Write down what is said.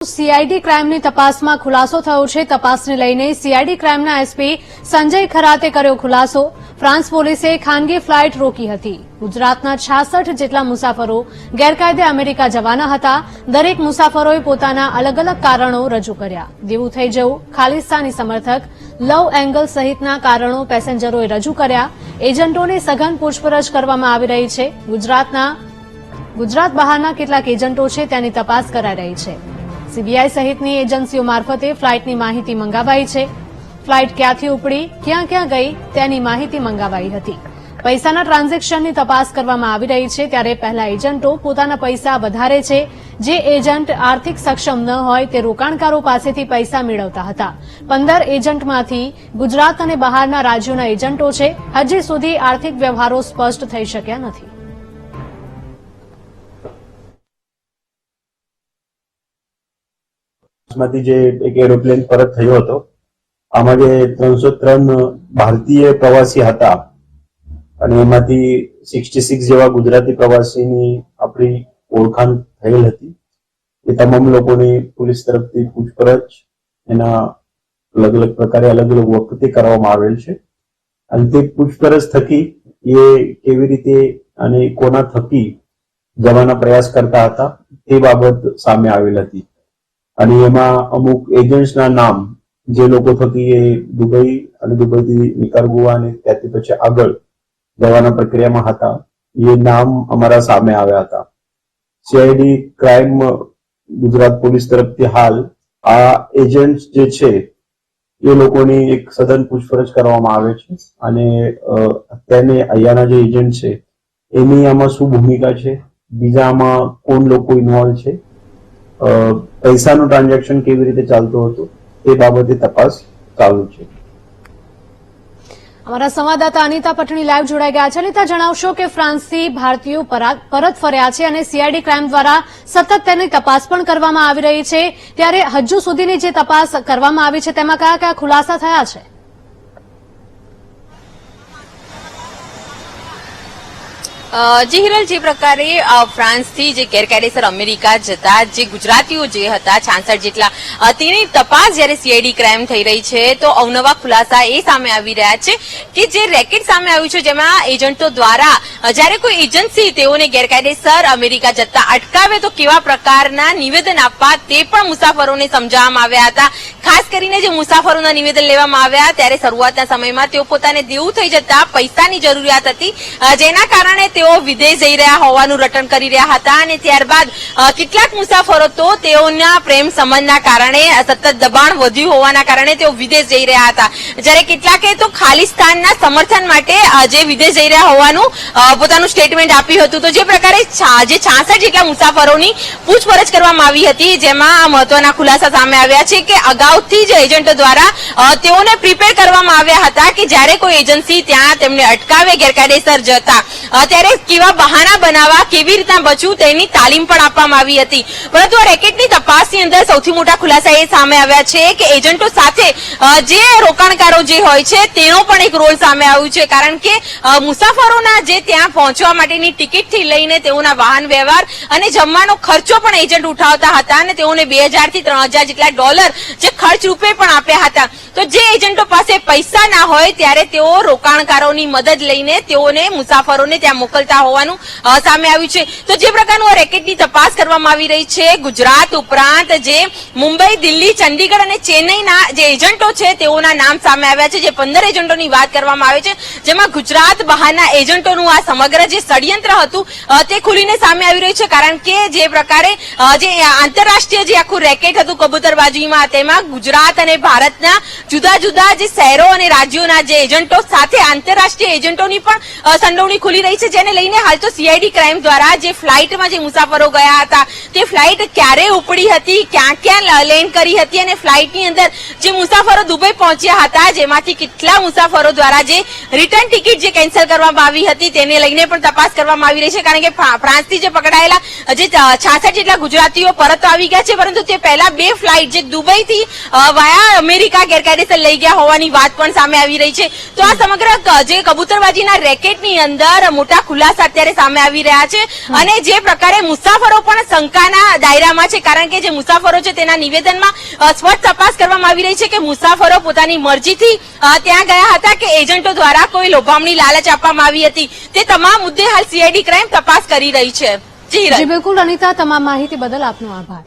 CID ક્રાઇમની તપાસમાં ખુલાસો થયો છે। તપાસને લઈને સીઆઈડી ક્રાઇમના એસપી સંજય ખરાતે કર્યો ખુલાસો। ફ્રાન્સ પોલીસે ખાનગી ફ્લાઇટ રોકી હતી। ગુજરાતના 66 જેટલા મુસાફરો ગેરકાયદે અમેરિકા જવાના હતા। દરેક મુસાફરોએ પોતાના અલગ અલગ કારણો રજૂ કર્યા। દેવું થઈ જવું, ખાલિસ્તાની સમર્થક, લવ એંગલ સહિતના કારણો પેસેન્જરોએ રજૂ કર્યા। એજન્ટોની સઘન પૂછપરછ કરવામાં આવી રહી છે। ગુજરાત બહારના કેટલાક એજન્ટો છે તેની તપાસ કરાઈ રહી છે। સીબીઆઈ સહિતની એજન્સીઓ મારફતે ફ્લાઇટની માહિતી મંગાવાઈ છે। ફ્લાઇટ ક્યાંથી ઉપડી, ક્યાં ક્યાં ગઈ તેની માહિતી મંગાવાઈ હતી। પૈસાના ટ્રાન્ઝેક્શનની તપાસ કરવામાં આવી રહી છે। ત્યારે પહેલા એજન્ટો પોતાના પૈસા વધારે છે। જે એજન્ટ આર્થિક સક્ષમ ન હોય તે રોકાણકારો પાસેથી પૈસા મેળવતા હતા। 15 એજન્ટમાંથી ગુજરાત અને બહારના રાજ્યોના એજન્ટો છે। હજી સુધી આર્થિક વ્યવહારો સ્પષ્ટ થઈ શક્યા નથી। માંથી જે એક એરોપ્લેન પરત થયો હતો, આમાં જે 303 ભારતીય પ્રવાસી હતા અને એમાંથી 66 જેવા ગુજરાતી પ્રવાસીની આપણી ઓળખાણ થયેલ હતી। એ તમામ લોકોની પોલીસ તરફથી પૂછપરછ એના અલગ અલગ પ્રકારે અલગ અલગ વખતે કરવામાં આવેલ છે અને તે પૂછપરછ થકી એ કેવી રીતે અને કોના થકી જવાના પ્રયાસ કરતા હતા તે બાબત સામે આવેલ હતી અને એમાં અમુક એજન્ટ્સના નામ જે લોકો થકી એ દુબઈ અને દુબઈથી નિકારાગુઆ અને ત્યાંથી પછી આગળ જવાના પ્રક્રિયામાં હતા, એ નામ અમારા સામે આવ્યા હતા। સીઆઈડી ક્રાઇમ ગુજરાત પોલીસ તરફથી હાલ આ એજન્ટ્સ જે છે એ લોકોની એક સઘન પૂછપરછ કરવામાં આવે છે અને તેને અહીંયાના જે એજન્ટ છે એની આમાં શું ભૂમિકા છે, બીજા આમાં કોણ લોકો ઇન્વોલ્વ છે, પૈસાનું ટ્રાન્ઝેક્શન કેવી રીતે ચાલતું હતું તે બાબતે તપાસ ચાલુ છે। અમારા સંવાદદાતા અનિતા પટણી લાઈવ જોડાઈ ગયા છે। અનિતા, જણાવશો કે ફ્રાન્સથી ભારતીયો પરત ફર્યા છે અને સીઆઈડી ક્રાઇમ દ્વારા સતત તેની તપાસ પણ કરવામાં આવી રહી છે। ત્યારે હજુ સુધીની જે તપાસ કરવામાં આવી છે તેમાં કયા કયા ખુલાસા થયા છે? જી હિરલ, જે પ્રકારે ફ્રાન્સથી જે ગેરકાયદેસર અમેરિકા જતા જે ગુજરાતીઓ જે હતા 66 જેટલા, તેની તપાસ જયારે સીઆઈડી ક્રાઇમ થઈ રહી છે તો અવનવા ખુલાસા એ સામે આવી રહ્યા છે કે જે રેકેટ સામે આવ્યું છે જેમાં એજન્ટો દ્વારા જયારે કોઈ એજન્સી તેઓને ગેરકાયદેસર અમેરિકા જતા અટકાવે તો કેવા પ્રકારના નિવેદન આપવા તે પણ મુસાફરોને સમજાવવામાં આવ્યા હતા। ખાસ કરીને જે મુસાફરોના નિવેદન લેવામાં આવ્યા ત્યારે શરૂઆતના સમયમાં તેઓ પોતાને દેવું થઈ જતા પૈસાની જરૂરિયાત હતી, જેના કારણે તેઓ વિદેશ જઈ રહ્યા હોવાનું રટણ કરી રહ્યા હતા અને ત્યારબાદ કેટલાક મુસાફરો તો તેઓના પ્રેમ સંબંધના કારણે સતત દબાણ વધ્યું હોવાના કારણે તેઓ વિદેશ જઈ રહ્યા હતા, જ્યારે કેટલાકે તો ખાલિસ્તાનના સમર્થન માટે જે વિદેશ જઈ રહ્યા હોવાનું પોતાનું સ્ટેટમેન્ટ આપ્યું હતું। તો જે પ્રકારે જે 66 જેટલા મુસાફરોની પૂછપરછ કરવામાં આવી હતી જેમાં મહત્વના ખુલાસા સામે આવ્યા છે કે અગાઉથી જ એજન્ટો દ્વારા તેઓને પ્રિપેર કરવામાં આવ્યા હતા કે જ્યારે કોઈ એજન્સી ત્યાં તેમને અટકાવે ગેરકાયદેસર જતા ત્યારે કેવા બહાના બનાવવા, કેવી રીતના બચવું તેની તાલીમ પણ આપવામાં આવી હતી। પરંતુ આ રેકેટની તપાસની અંદર સૌથી મોટા ખુલાસા એ સામે આવ્યા છે કે એજન્ટો સાથે જે રોકાણકારો જે હોય છે તેનો પણ એક રોલ સામે આવ્યું છે, કારણ કે મુસાફરોના જે ત્યાં પહોંચવા માટેની ટિકિટથી લઈને તેઓના વાહન વ્યવહાર અને જમવાનો ખર્ચો પણ એજન્ટ ઉઠાવતા હતા અને તેઓને 2000 થી 3000 જેટલા ડોલર જે ખર્ચ રૂપે પણ આપ્યા હતા। તો જે એજન્ટો પાસે પૈસા ના હોય ત્યારે તેઓ રોકાણકારોની મદદ લઈને તેઓને મુસાફરોને ત્યાં મોકલતા હોવાનું સામે આવ્યું છે। તો જે પ્રકારનું આ રેકેટની તપાસ કરવામાં આવી રહી છે, ગુજરાત ઉપરાંત જે મુંબઈ, દિલ્હી, ચંડીગઢ અને ચેન્નઈના જે એજન્ટો છે તેઓના નામ સામે આવ્યા છે। જે 15 એજન્ટોની વાત કરવામાં આવે છે જેમાં ગુજરાત બહારના એજન્ટોનું આ સમગ્ર જે ષડયંત્ર હતું તે ખુલીને સામે આવી રહ્યું છે, કારણ કે જે પ્રકારે જે આંતરરાષ્ટ્રીય જે આખું રેકેટ હતું કબૂતરબાજીમાં તેમાં ગુજરાત અને ભારતના જુદા જુદા જે શહેરો અને રાજ્યોના જે એજન્ટો સાથે આંતરરાષ્ટ્રીય એજન્ટોની પણ સંડોવણી ખુલી રહી છે, જેને લઈને હાલ તો સીઆઈડી ક્રાઇમ દ્વારા જે ફ્લાઇટમાં જે મુસાફરો ગયા હતા તે ફ્લાઇટ ક્યારે ઉપડી હતી, ક્યાં ક્યાં લેન્ડ કરી હતી અને ફ્લાઇટની અંદર જે મુસાફરો દુબઈ પહોંચ્યા હતા જેમાંથી કેટલા મુસાફરો દ્વારા જે રિટર્ન ટિકિટ જે કેન્સલ કરવામાં આવી હતી તેને લઈને પણ તપાસ કરવામાં આવી રહી છે, કારણ કે ફ્રાન્સથી જે પકડાયેલા જે 66 જેટલા ગુજરાતીઓ પરત આવી ગયા છે, પરંતુ તે પહેલા 2 ફ્લાઇટ જે દુબઈથી વાયા અમેરિકા ગેરકાયદેસર લઈ ગયા હોવાની વાત પણ સામે આવી રહી છે। તો આ સમગ્ર જે કબૂતરબાજીના રેકેટની અંદર મોટા ખુલાસા અત્યારે સામે આવી રહ્યા છે અને જે પ્રકારે મુસાફરો પણ શંકાના દાયરામાં છે, કારણ કે જે મુસાફરો મુસાફરો છે તેના નિવેદનમાં સ્પષ્ટ તપાસ કરવામાં આવી રહી છે કે મુસાફરો પોતાની મરજીથી ત્યાં ગયા હતા કે એજન્ટો દ્વારા કોઈ લોભામણી લાલચ આપવામાં આવી હતી. તે તમામ મુદ્દે હાલ સીઆઈડી ક્રાઇમ તપાસ કરી રહી છે. જી હિરલ. જી બિલકુલ અનિતા, તમામ માહિતી બદલ આપનો આભાર.